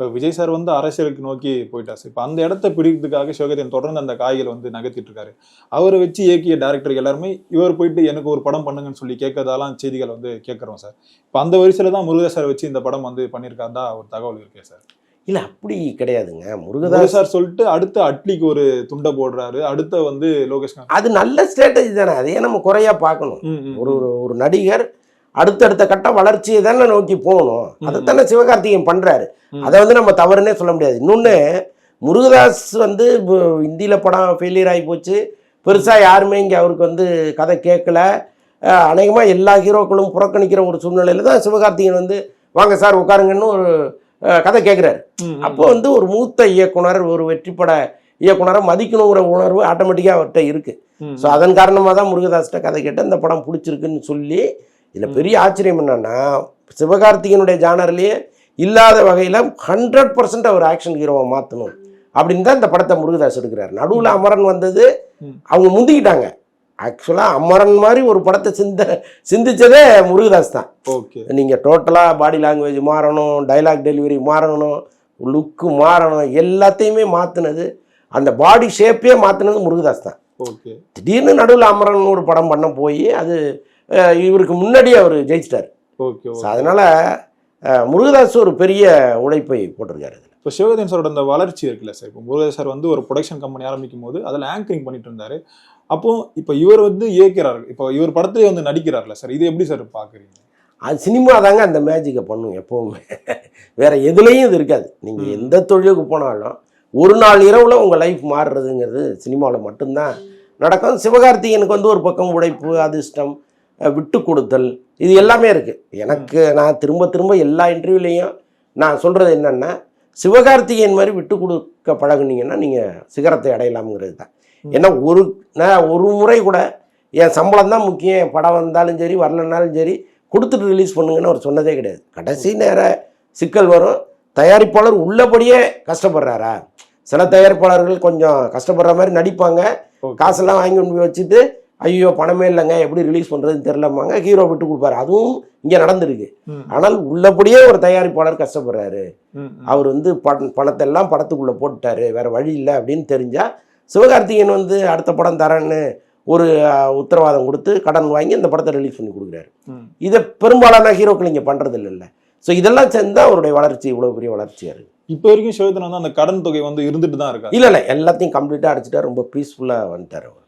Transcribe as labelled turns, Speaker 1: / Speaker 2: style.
Speaker 1: இப்போ விஜய் சார் வந்து அரசியலுக்கு நோக்கி போயிட்டார் சார். இப்போ அந்த இடத்த பிடிக்கிறதுக்காக சிவகார்த்திகேயன் தொடர்ந்து அந்த காய்களை வந்து நகர்த்திட்டு இருக்காரு. அவரை வச்சு இயக்கிய டேரக்டர் எல்லாருமே இவர் போயிட்டு எனக்கு ஒரு படம் பண்ணுங்கன்னு சொல்லி கேட்கறதாலாம் செய்திகள் வந்து கேட்குறோம் சார். இப்போ அந்த வரிசையில தான் முருகதாஸ் சார் வச்சு இந்த படம் வந்து பண்ணியிருக்காருதா ஒரு தகவல் இருக்கே சார்.
Speaker 2: இல்லை அப்படி கிடையாதுங்க.
Speaker 1: முருகதாஸ் சார் சொல்லிட்டு அடுத்த அட்லிக்கு ஒரு துண்டை போடுறாரு, அடுத்த வந்து லோகேஷ்.
Speaker 2: அது நல்ல ஸ்ட்ராட்டஜி தானே, அதையே நம்ம குறையா பார்க்கணும். ஒரு நடிகர் அடுத்தடுத்த கட்ட வளர்ச்சியை தானே நோக்கி போகணும். அதைத்தானே சிவகார்த்திகேயன் பண்றாரு. அதை வந்து நம்ம தவறுனே சொல்ல முடியாது. இன்னொன்று, முருகதாஸ் வந்து ஹிந்தியில் படம் ஃபெயிலியர் ஆகி போச்சு, பெருசாக யாருமே இங்கே அவருக்கு வந்து கதை கேட்கல, அநேகமாக எல்லா ஹீரோக்களும் புறக்கணிக்கிற ஒரு சூழ்நிலையில் தான் சிவகார்த்திகேயன் வந்து வாங்க சார் உட்காருங்கன்னு ஒரு கதை கேட்குறாரு. அப்போ வந்து ஒரு மூத்த இயக்குனர், ஒரு வெற்றிப்பட இயக்குனரை மதிக்கணுங்கிற உணர்வு ஆட்டோமேட்டிக்காக அவர்கிட்ட இருக்குது. ஸோ அதன் காரணமாக தான் முருகதாஸ்கிட்ட கதை கேட்டு அந்த படம் பிடிச்சிருக்குன்னு சொல்லி. இதில் பெரிய ஆச்சரியம் என்னன்னா, சிவகார்த்திகேயனுடைய ஜானர்லேயே இல்லாத வகையில் 100% அவர் ஆக்ஷன் ஹீரோவை மாற்றணும் அப்படின்னு தான் இந்த படத்தை முருகதாஸ் எடுக்கிறார். நடுவில் அமரன் வந்தது, அவங்க முந்திக்கிட்டாங்க. ஆக்சுவலாக அமரன் மாதிரி ஒரு படத்தை சிந்திச்சதே முருகதாஸ் தான். நீங்கள் டோட்டலாக பாடி லாங்குவேஜ் மாறணும், டைலாக் டெலிவரி மாறணும், லுக்கு மாறணும், எல்லாத்தையுமே மாற்றினது, அந்த பாடி ஷேப்பே மாற்றினது முருகதாஸ் தான். திடீர்னு நடுவில் அமரன் ஒரு படம் பண்ண போய் அது இவருக்கு முன்னாடியே அவர் ஜெயிச்சிட்டார். அதனால முருகதாஸ் ஒரு பெரிய உழைப்பை போட்டிருக்காரு.
Speaker 1: இப்போ சிவகார்த்திகேயன் சாரோட அந்த வளர்ச்சி இருக்குல்ல சார். இப்போ முருகதாஸ் சார் வந்து ஒரு ப்ரொடக்ஷன் கம்பெனி ஆரம்பிக்கும் போது அதில் ஆங்கரிங் பண்ணிட்டு இருந்தாரு. அப்போ இப்போ இவர் வந்து இயக்கிறார், இப்போ இவர் படத்திலே வந்து நடிக்கிறார்ல சார், இது எப்படி சார் பார்க்குறீங்க?
Speaker 2: அது சினிமா தாங்க அந்த மேஜிக்கை பண்ணும் எப்போவுமே. வேற எதுலேயும் இது இருக்காது. நீங்கள் எந்த தொழிலுக்கு போனாலும் ஒரு நாள் இரவில் உங்கள் லைஃப் மாறுறதுங்கிறது சினிமாவில் மட்டும்தான் நடக்கும். சிவகார்த்திகேயனுக்கு வந்து ஒரு பக்கம் உழைப்பு, அதிர்ஷ்டம், விட்டு கொடுத்தல், இது எல்லாமே இருக்குது. எனக்கு நான் திரும்ப திரும்ப எல்லா இன்டர்வியூலையும் நான் சொல்கிறது என்னென்னா, சிவகார்த்திகேயன் மாதிரி விட்டு கொடுக்க பழகுனீங்கன்னா நீங்கள் சிகரத்தை அடையலாம்ங்கிறது தான். ஏன்னா ஒரு முறை கூட என் சம்பளம் தான் முக்கியம், என் படம் வந்தாலும் சரி வரலன்னாலும் சரி கொடுத்துட்டு ரிலீஸ் பண்ணுங்கன்னு அவர் சொன்னதே கிடையாது. கடைசி நேர சிக்கல் வரும். தயாரிப்பாளர் உள்ளபடியே கஷ்டப்படுறாரா? சில தயாரிப்பாளர்கள் கொஞ்சம் கஷ்டப்படுற மாதிரி நடிப்பாங்க, காசெல்லாம் வாங்கி கொண்டு போய் வச்சுட்டு ஐயோ பணமே இல்லைங்க எப்படி ரிலீஸ் பண்ணுறதுன்னு தெரிலமாங்க, ஹீரோ விட்டு கொடுப்பாரு. அதுவும் இங்கே நடந்திருக்கு. ஆனால் உள்ளபடியே ஒரு தயாரிப்பாளர் கஷ்டப்படுறாரு, அவர் வந்து பணத்தை எல்லாம் படத்துக்குள்ளே போட்டுட்டாரு, வேற வழி இல்லை அப்படின்னு தெரிஞ்சா சிவகார்த்திகேயன் வந்து அடுத்த படம் தரேன்னு ஒரு உத்தரவாதம் கொடுத்து கடன் வாங்கி அந்த படத்தை ரிலீஸ் பண்ணி கொடுக்குறாரு. இதை பெரும்பாலான ஹீரோக்கள் இங்கே பண்ணுறது இல்லைல்ல. ஸோ இதெல்லாம் சேர்ந்தா அவருடைய வளர்ச்சி இவ்வளோ பெரிய வளர்ச்சியாக இருக்குது.
Speaker 1: இப்போ வரைக்கும் சிவகார்த்திகேயன் வந்து அந்த கடன் தொகை வந்து இருந்துட்டு தான் இருக்கா?
Speaker 2: இல்லை எல்லாத்தையும் கம்ப்ளீட்டாக அடிச்சுட்டா ரொம்ப பீஸ்ஃபுல்லாக வந்துட்டார் அவர்.